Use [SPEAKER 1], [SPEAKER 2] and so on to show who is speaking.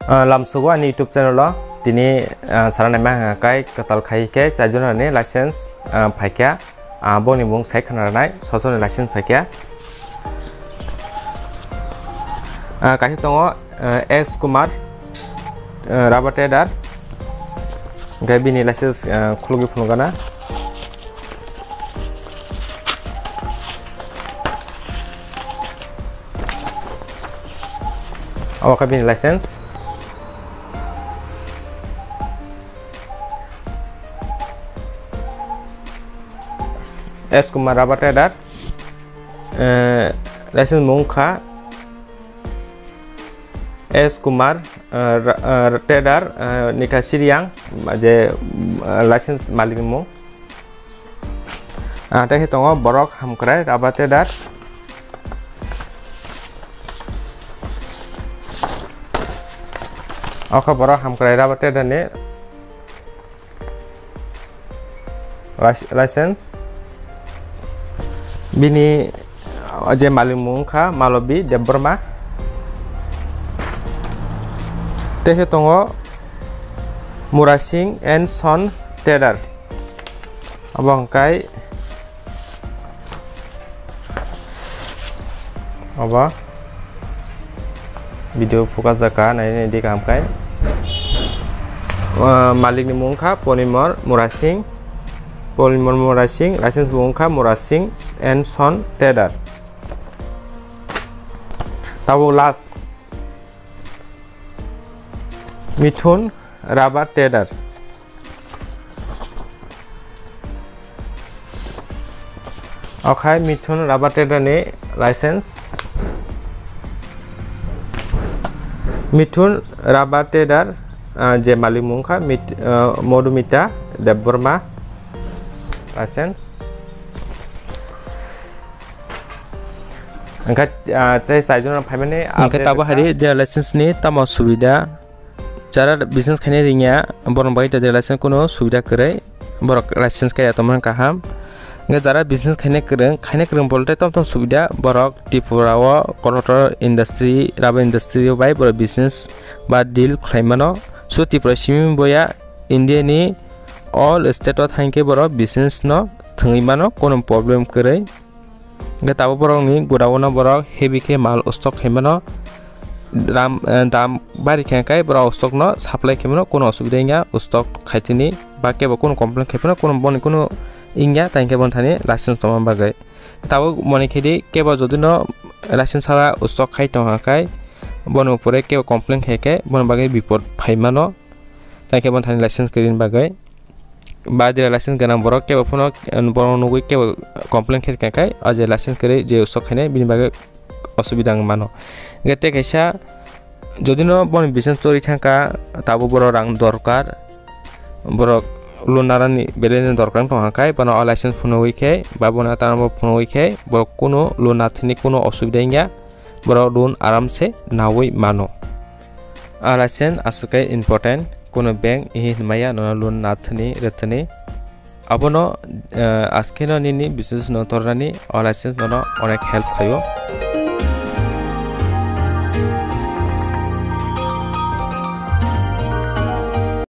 [SPEAKER 1] Lamsugo ani YouTube channel lo tini sarana ma kai katal khai ke chajon ne license phaikya boni mung sai khana nai soso license phaikya kaisi tongo X Kumar rubber trader gai bini license khulugi phunugana awak bini license S Kumar rubber trader license mungkha S Kumar trader nikah Siriang je license malik mung ta hitongo borok hamkrai rubber trader oka borok hamkrai rubber trader ne license bini je malik mungkha Malobi Deborma te hitongo Murasing and Son trader abang kai apa video fokus jaka nai di kam kai malik ni mungkha Polymer Murasing license mungkha Murasing and Son trader tabo last Mithun rubber trader okai Mithun rubber trader ne license Mithun rubber trader je malik mungkha Modumita Deborma license angkat cai sajon phaimane angkat tabo hari dia license ni tamo subida cara business khane ringya borong bai ta dia license kono subida krai borok license kaya tomang kaham nge jara business khane kreng bolte tom subida borok tipurawo korotor industry rubber industry bai borok business ba deal khlaimano so tipura simi boya India ni all state of hanke borok business no thungimano kono problem krai nge tabo borok ni godawono borok heavy ke mal stock khaimano dam bari kai borok stock no supply khaimano kono osubida inga stock khaitini ba ke kono complain khaipano kono boni kono ingya tangke bon thani license toma bagai tabo moni khedi keba jodino license sara stock khai tong hakai bono pore ke complain kheke bon bagai bipod phaimano tangke bon thani license kirin bagai ba de license gana borok ke phono bono nugui ke complain kheke kai aje license kire je stock khane bini bagai osubida mano gete kaisa jodino bon business tori thangka tabo boro rang dorkar borok lunarani belene dorkar tong hakai bana license phono wike babona tanamo phono wike borok kono lunathini kono osubida inga borok loan aramse nawi mano license asukai important kono bank ihi maya no loan nathni rethni abono askeno nini business no torani license no onek help khayo